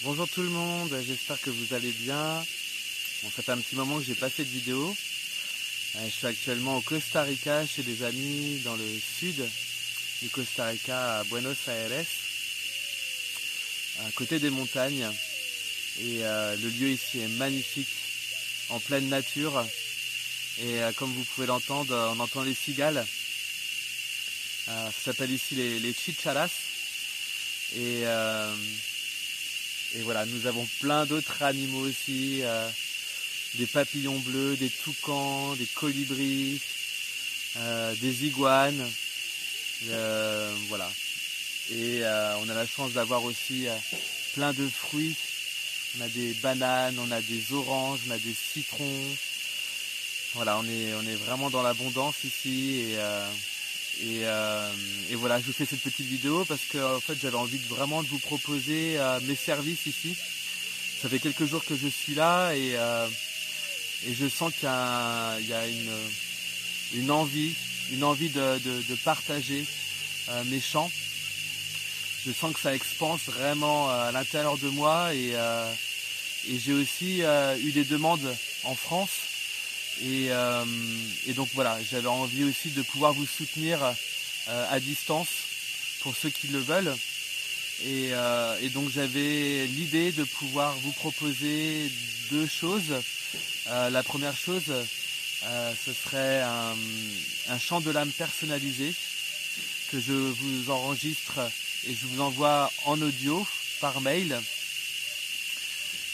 Bonjour tout le monde, j'espère que vous allez bien. Bon, ça fait un petit moment que j'ai pas fait de vidéo. Je suis actuellement au Costa Rica chez des amis dans le sud du Costa Rica, à Buenos Aires, à côté des montagnes. Et le lieu ici est magnifique, en pleine nature. Et comme vous pouvez l'entendre, on entend les cigales. Ça s'appelle ici les chicharas. Et, euh, et voilà, nous avons plein d'autres animaux aussi. Des papillons bleus, des toucans, des colibris, des iguanes, voilà. Et on a la chance d'avoir aussi plein de fruits. On a des bananes, on a des oranges, on a des citrons. Voilà, on est vraiment dans l'abondance ici. Et voilà, je vous fais cette petite vidéo parce que en fait, j'avais envie vraiment de vous proposer mes services ici. Ça fait quelques jours que je suis là et je sens qu'il y a une envie de partager mes chants. Je sens que ça expanse vraiment à l'intérieur de moi et j'ai aussi eu des demandes en France et donc voilà, j'avais envie aussi de pouvoir vous soutenir à distance pour ceux qui le veulent et donc j'avais l'idée de pouvoir vous proposer deux choses. La première chose, ce serait un chant de l'âme personnalisé que je vous enregistre et je vous envoie en audio par mail.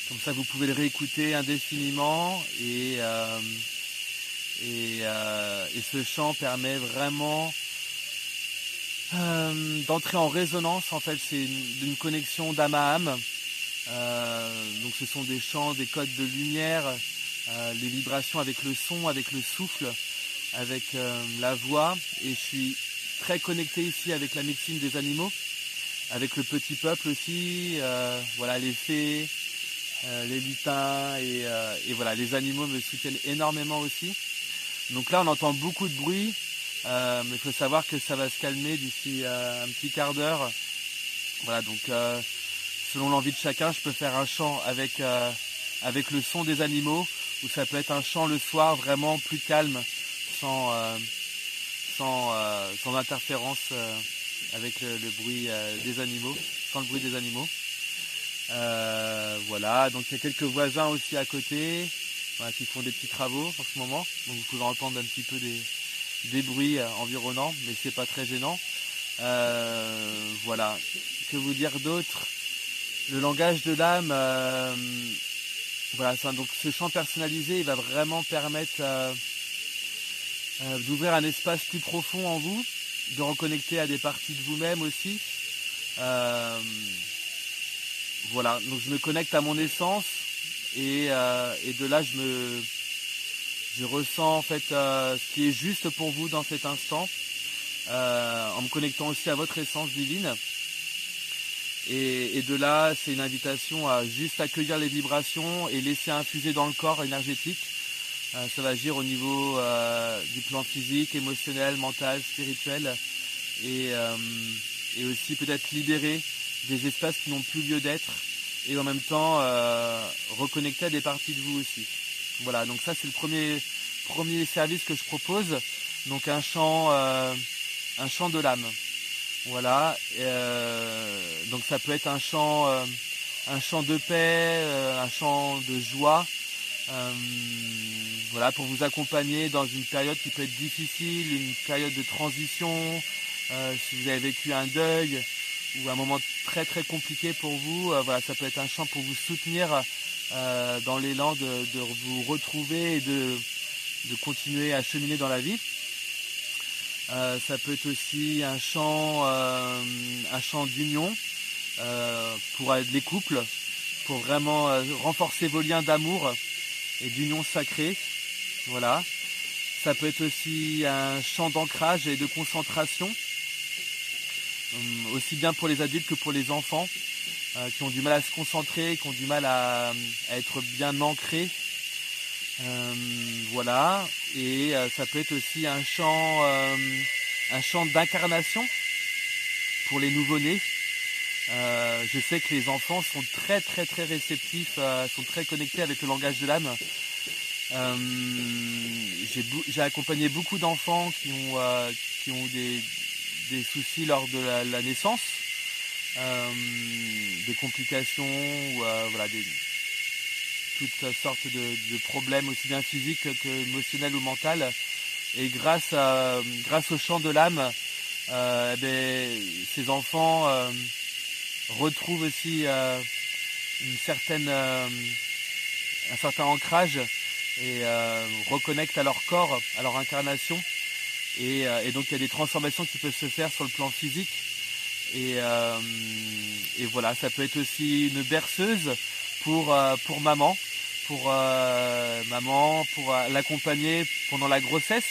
Comme ça, vous pouvez le réécouter indéfiniment et ce chant permet vraiment d'entrer en résonance. En fait, c'est une connexion d'âme à âme. Donc, ce sont des chants, des codes de lumière. Les vibrations avec le son, avec le souffle, avec la voix. Et je suis très connecté ici avec la médecine des animaux, avec le petit peuple aussi, voilà, les fées, les lutins et voilà, les animaux me soutiennent énormément aussi. Donc là on entend beaucoup de bruit, mais il faut savoir que ça va se calmer d'ici un petit quart d'heure. Voilà, donc selon l'envie de chacun, je peux faire un chant avec le son des animaux, ou ça peut être un chant le soir vraiment plus calme, sans interférence avec le bruit des animaux, sans le bruit des animaux. Voilà, donc il y a quelques voisins aussi à côté, voilà, qui font des petits travaux en ce moment, donc vous pouvez entendre un petit peu des bruits environnants, mais c'est pas très gênant. Voilà, que vous dire d'autre? Le langage de l'âme, voilà, donc ce chant personnalisé, il va vraiment permettre d'ouvrir un espace plus profond en vous, de reconnecter à des parties de vous-même aussi. Voilà, donc je me connecte à mon essence et de là je ressens en fait ce qui est juste pour vous dans cet instant, en me connectant aussi à votre essence divine. Et de là, c'est une invitation à juste accueillir les vibrations et laisser infuser dans le corps énergétique. Ça va agir au niveau du plan physique, émotionnel, mental, spirituel et aussi peut-être libérer des espaces qui n'ont plus lieu d'être et en même temps reconnecter à des parties de vous aussi. Voilà, donc ça c'est le premier service que je propose, donc un chant de l'âme. Voilà, donc ça peut être un chant de paix, un chant de joie, voilà, pour vous accompagner dans une période qui peut être difficile, une période de transition, si vous avez vécu un deuil ou un moment très très compliqué pour vous, voilà, ça peut être un chant pour vous soutenir dans l'élan de vous retrouver et de continuer à cheminer dans la vie. Ça peut être aussi un chant d'union pour les couples, pour vraiment renforcer vos liens d'amour et d'union sacrée. Voilà. Ça peut être aussi un chant d'ancrage et de concentration, aussi bien pour les adultes que pour les enfants qui ont du mal à se concentrer, qui ont du mal à être bien ancrés. Voilà, et ça peut être aussi un chant d'incarnation pour les nouveau-nés, Je sais que les enfants sont très très très réceptifs, sont très connectés avec le langage de l'âme. J'ai accompagné beaucoup d'enfants qui ont des soucis lors de la naissance, des complications ou voilà, toutes sortes de problèmes aussi bien physiques que émotionnels ou mentaux. Et grâce au chant de l'âme, ces enfants retrouvent aussi un certain ancrage et reconnectent à leur corps, à leur incarnation. Et donc il y a des transformations qui peuvent se faire sur le plan physique. Et voilà, ça peut être aussi une berceuse pour maman, pour l'accompagner pendant la grossesse.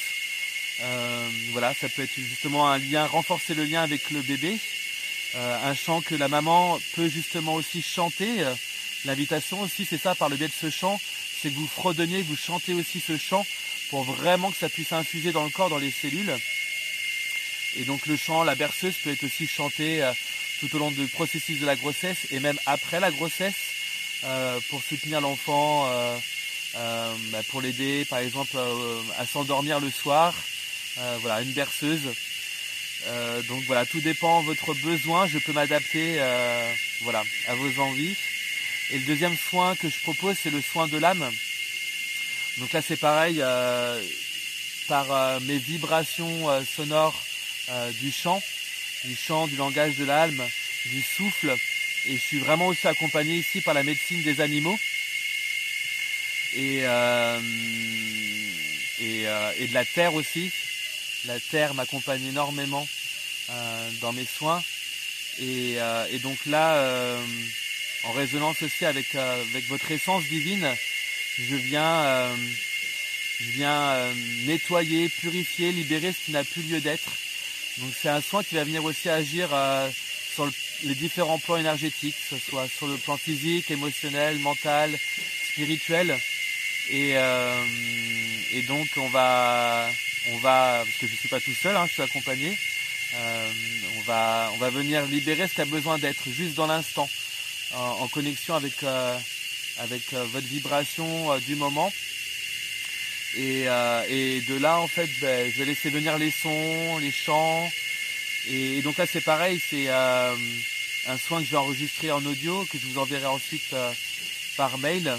Voilà, ça peut être justement un lien, renforcer le lien avec le bébé. Un chant que la maman peut justement aussi chanter. L'invitation aussi, c'est ça, par le biais de ce chant, c'est que vous fredonniez, vous chantez aussi ce chant pour vraiment que ça puisse infuser dans le corps, dans les cellules. Et donc le chant, la berceuse peut être aussi chanté tout au long du processus de la grossesse et même après la grossesse pour soutenir l'enfant, pour l'aider par exemple à s'endormir le soir. Voilà, une berceuse. Donc voilà, tout dépend de votre besoin, je peux m'adapter voilà, à vos envies. Et le deuxième soin que je propose, c'est le soin de l'âme. Donc là c'est pareil, par mes vibrations sonores du chant, du langage de l'âme, du souffle. Et je suis vraiment aussi accompagné ici par la médecine des animaux et de la terre aussi. La terre m'accompagne énormément dans mes soins. Et donc là, en résonance aussi avec votre essence divine, je viens nettoyer, purifier, libérer ce qui n'a plus lieu d'être. Donc c'est un soin qui va venir aussi agir sur les différents plans énergétiques, que ce soit sur le plan physique, émotionnel, mental, spirituel. Et donc on va, parce que je ne suis pas tout seul, je suis accompagné, on va venir libérer ce qui a besoin d'être juste dans l'instant, en connexion avec votre vibration du moment. Et de là en fait je vais laisser venir les sons, les chants. Et donc là c'est pareil, c'est un soin que je vais enregistrer en audio, que je vous enverrai ensuite par mail.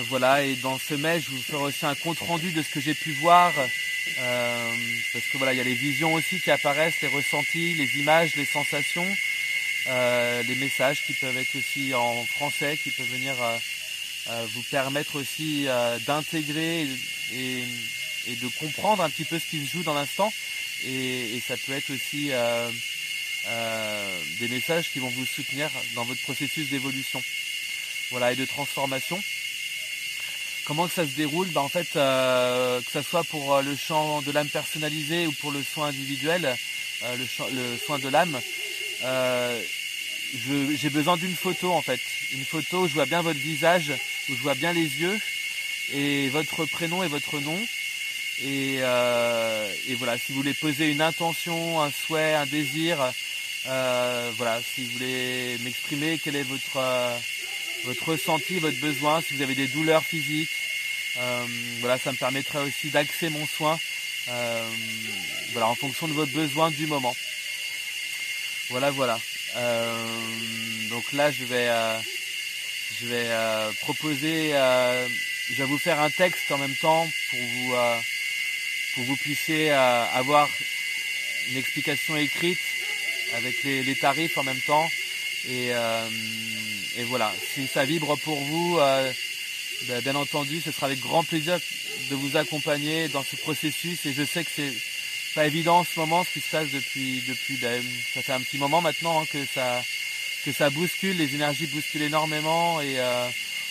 Voilà, et dans ce mail je vous ferai aussi un compte rendu de ce que j'ai pu voir, parce que voilà, il y a les visions aussi qui apparaissent, les ressentis, les images, les sensations, les messages qui peuvent être aussi en français, qui peuvent venir vous permettre aussi d'intégrer et de comprendre un petit peu ce qui se joue dans l'instant. Et ça peut être aussi des messages qui vont vous soutenir dans votre processus d'évolution, voilà, et de transformation. Comment que ça se déroule? En fait, que ce soit pour le chant de l'âme personnalisé ou pour le soin individuel, le soin de l'âme, j'ai besoin d'une photo en fait. Une photo où je vois bien votre visage, où je vois bien les yeux, et votre prénom et votre nom. Et voilà, si vous voulez poser une intention, un souhait, un désir, voilà, si vous voulez m'exprimer quel est votre ressenti, votre besoin, si vous avez des douleurs physiques, voilà, ça me permettrait aussi d'axer mon soin, voilà, en fonction de votre besoin du moment. Voilà. Donc là, je vais proposer, je vais vous faire un texte en même temps pour que vous puissiez avoir une explication écrite avec les tarifs en même temps. Et voilà, si ça vibre pour vous, bien entendu, ce sera avec grand plaisir de vous accompagner dans ce processus. Et je sais que c'est pas évident en ce moment, ce qui se passe depuis ça fait un petit moment maintenant que ça bouscule, les énergies bousculent énormément et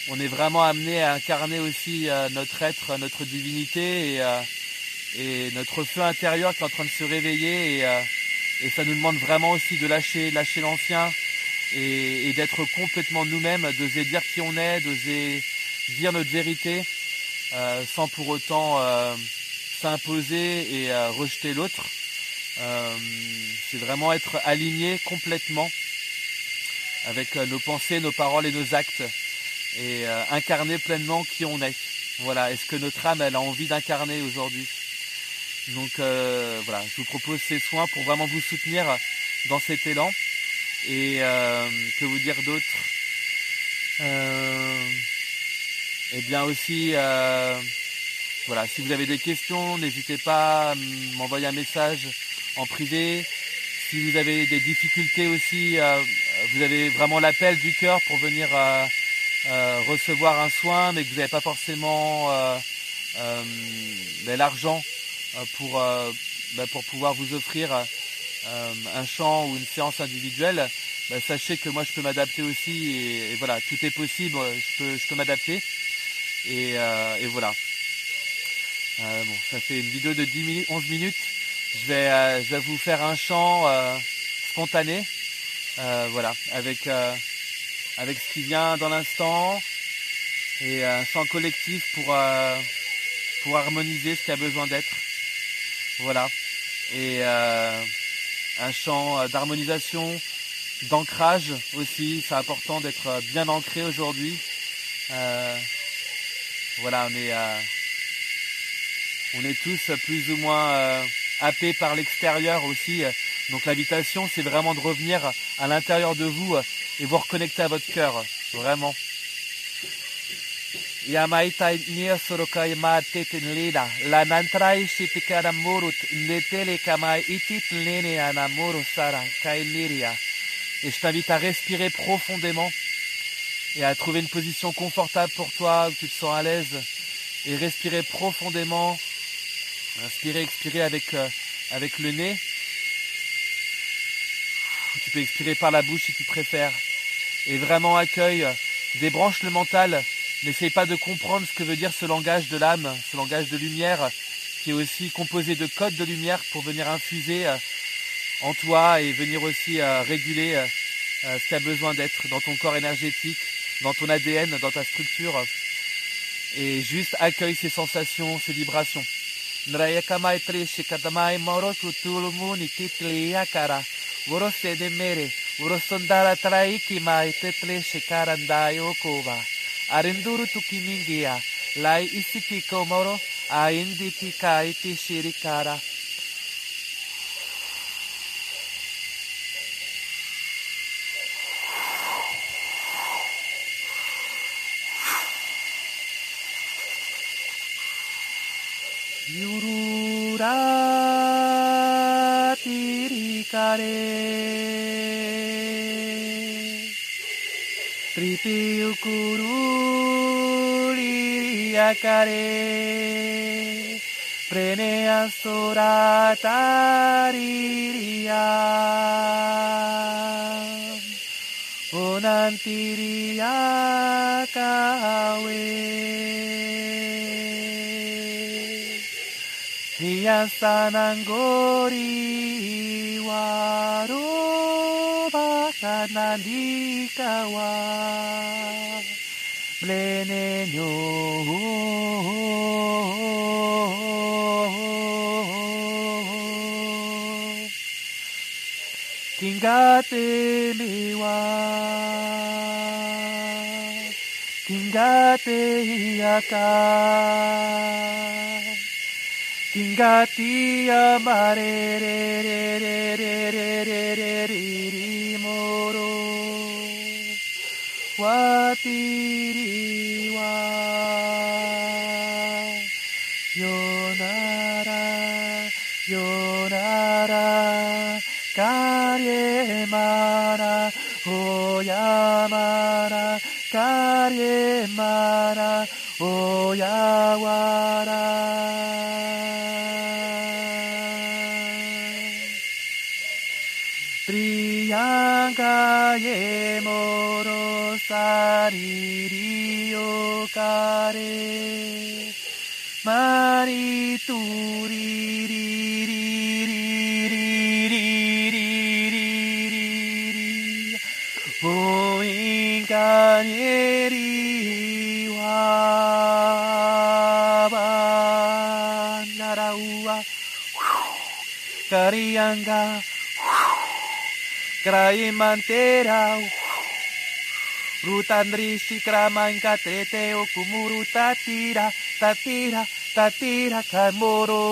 on est vraiment amené à incarner aussi notre être, notre divinité et notre feu intérieur qui est en train de se réveiller et ça nous demande vraiment aussi de lâcher l'ancien et d'être complètement nous-mêmes, d'oser dire qui on est, d'oser dire notre vérité sans pour autant s'imposer et rejeter l'autre. C'est vraiment être aligné complètement avec nos pensées, nos paroles et nos actes et incarner pleinement qui on est. Voilà, est-ce que notre âme elle a envie d'incarner aujourd'hui? Donc voilà, je vous propose ces soins pour vraiment vous soutenir dans cet élan. Et que vous dire d'autre? Et bien aussi, voilà, si vous avez des questions, n'hésitez pas à m'envoyer un message en privé. Si vous avez des difficultés aussi, vous avez vraiment l'appel du cœur pour venir recevoir un soin, mais que vous n'avez pas forcément l'argent pour pouvoir vous offrir un chant ou une séance individuelle, sachez que moi je peux m'adapter aussi et voilà, tout est possible, je peux m'adapter et voilà. Bon, ça fait une vidéo de 10 minutes, 11 minutes. Je vais vous faire un chant spontané, voilà, avec ce qui vient dans l'instant et un chant collectif pour harmoniser ce qui a besoin d'être. Voilà. Et un chant d'harmonisation, d'ancrage aussi. C'est important d'être bien ancré aujourd'hui. Voilà, on est tous plus ou moins happés par l'extérieur aussi. Donc l'invitation, c'est vraiment de revenir à l'intérieur de vous et vous reconnecter à votre cœur, vraiment. Yamaitai niasorokai matetin leda, la nantrai shipikara morut, netele kamai itit lene anamoro sara kainiria. Et je t'invite à respirer profondément et à trouver une position confortable pour toi, où tu te sens à l'aise. Et respirer profondément, inspirer, expirer avec le nez. Tu peux expirer par la bouche si tu préfères. Et vraiment accueille, débranche le mental. N'essaye pas de comprendre ce que veut dire ce langage de l'âme, ce langage de lumière, qui est aussi composé de codes de lumière pour venir infuser en toi et venir aussi réguler ce qui a besoin d'être dans ton corps énergétique, dans ton ADN, dans ta structure. Et juste accueille ces sensations, ces vibrations. Arenduru tukimingia, lai isiti komoro, ainditi kaiti shirikara. Yurura tirikare, tripiukuru. Kare prenea soratariria onantiria kawe niyasanangori waroba kanandikawa Blenenyo Kingate miwa Kingate yaka Kingati amare re re re re re re re re moro Watiriwa Yonara Yonara Karyemara Oyamara Karyemara Oyawara Priyanka Yemoro Saririo Kare Marituri Boinganyeri Wabandaraua Kariya Manga, Kraimantera, Rutandrishi Kramanka Tete Okumuru Tatira, Tatira, Tatira Kamoro.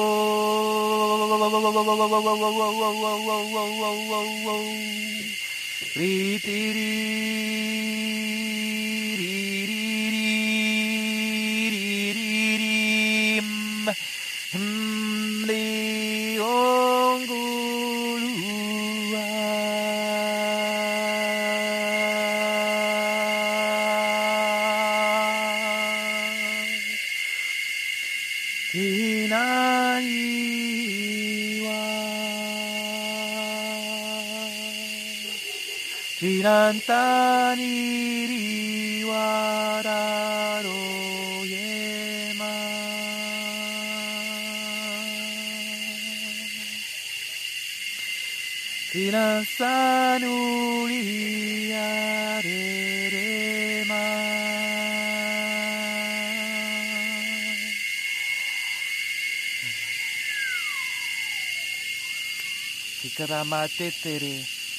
Kinantani wararo yema Kinasanuri arerema Kikaramatetere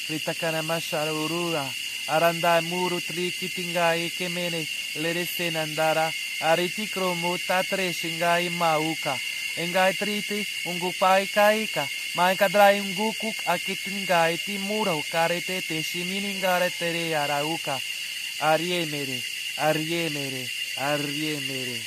Kritakanamasharurura Aranda muru triki tingai kemene lerese nandara aritikromu tatre shingai mauka engai triti ungupai kaika maikadrai ungukuk akitingai timuro karete te shiminingare tere arauka ariemere ariemere ariemere